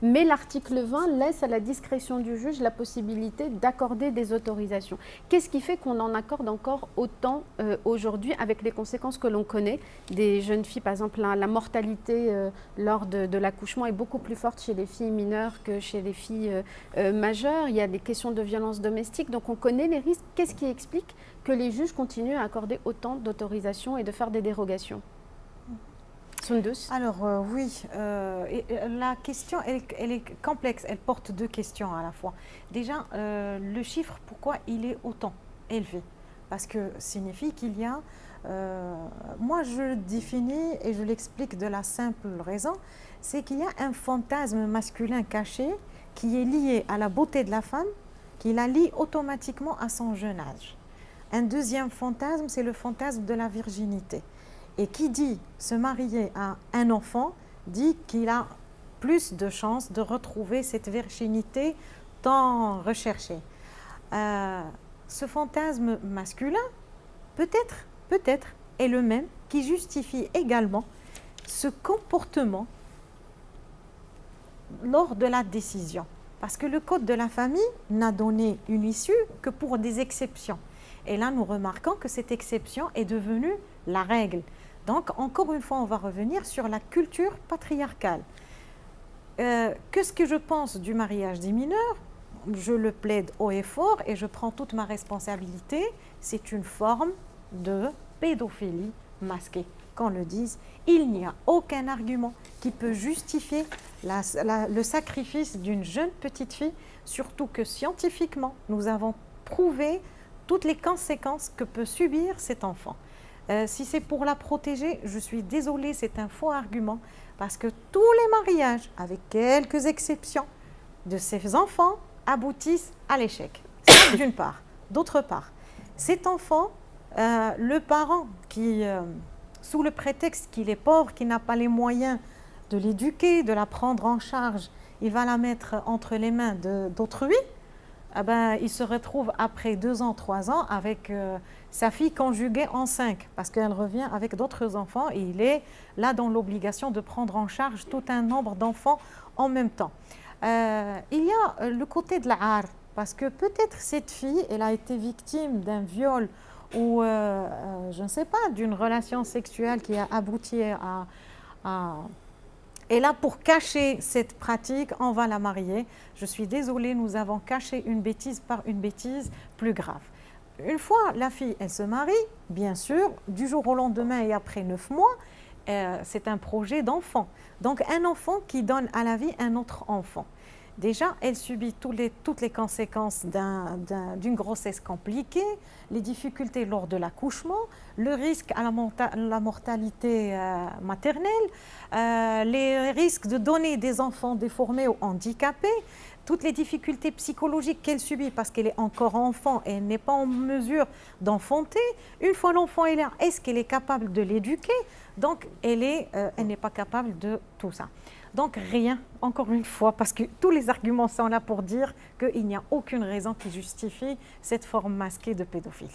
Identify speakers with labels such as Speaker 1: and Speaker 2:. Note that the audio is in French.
Speaker 1: Mais l'article 20 laisse à la discrétion du juge la possibilité d'accorder des autorisations. Qu'est-ce qui fait qu'on en accorde encore autant aujourd'hui avec les conséquences que l'on connaît des jeunes filles? Par exemple, la mortalité lors de l'accouchement est beaucoup plus forte chez les filles mineures que chez les filles majeures. Il y a des questions de violence domestique, donc on connaît les risques. Qu'est-ce qui explique que les juges continuent à accorder autant d'autorisations et de faire des dérogations? Sundus.
Speaker 2: Alors oui, la question, elle est complexe, elle porte deux questions à la fois. Déjà, le chiffre, pourquoi il est autant élevé? Parce que signifie qu'il y a, moi je le définis et je l'explique de la simple raison, c'est qu'il y a un fantasme masculin caché qui est lié à la beauté de la femme, qui la lie automatiquement à son jeune âge. Un deuxième fantasme, c'est le fantasme de la virginité. Et qui dit se marier à un enfant, dit qu'il a plus de chances de retrouver cette virginité tant recherchée. Ce fantasme masculin, peut-être, est le même qui justifie également ce comportement lors de la décision. Parce que le code de la famille n'a donné une issue que pour des exceptions. Et là, nous remarquons que cette exception est devenue la règle. Donc, encore une fois, on va revenir sur la culture patriarcale. Qu'est-ce que je pense du mariage des mineurs? Je le plaide haut et fort et je prends toute ma responsabilité. C'est une forme de pédophilie masquée. Qu'on le dise, il n'y a aucun argument qui peut justifier le sacrifice d'une jeune petite fille, surtout que scientifiquement, nous avons prouvé toutes les conséquences que peut subir cet enfant. Si c'est pour la protéger, je suis désolée, c'est un faux argument, parce que tous les mariages, avec quelques exceptions, de ces enfants aboutissent à l'échec. D'une part. D'autre part, cet enfant, le parent qui, sous le prétexte qu'il est pauvre, qu'il n'a pas les moyens de l'éduquer, de la prendre en charge, il va la mettre entre les mains d'autrui, eh ben, il se retrouve après 2 ans, 3 ans avec sa fille conjuguée en 5 parce qu'elle revient avec d'autres enfants et il est là dans l'obligation de prendre en charge tout un nombre d'enfants en même temps. Il y a le côté de l'art parce que peut-être cette fille, elle a été victime d'un viol ou je ne sais pas, d'une relation sexuelle qui a abouti à et là, pour cacher cette pratique, on va la marier. Je suis désolée, nous avons caché une bêtise par une bêtise plus grave. Une fois la fille, elle se marie, bien sûr, du jour au lendemain et après 9 mois, c'est un projet d'enfant. Donc un enfant qui donne à la vie un autre enfant. Déjà, elle subit toutes les conséquences d'une grossesse compliquée, les difficultés lors de l'accouchement, le risque à la mortalité maternelle, les risques de donner des enfants déformés ou handicapés, toutes les difficultés psychologiques qu'elle subit parce qu'elle est encore enfant et elle n'est pas en mesure d'enfanter. Une fois l'enfant est là, est-ce qu'elle est capable de l'éduquer? Donc, elle n'est pas capable de tout ça. Donc rien, encore une fois, parce que tous les arguments sont là pour dire qu'il n'y a aucune raison qui justifie cette forme masquée de pédophilie.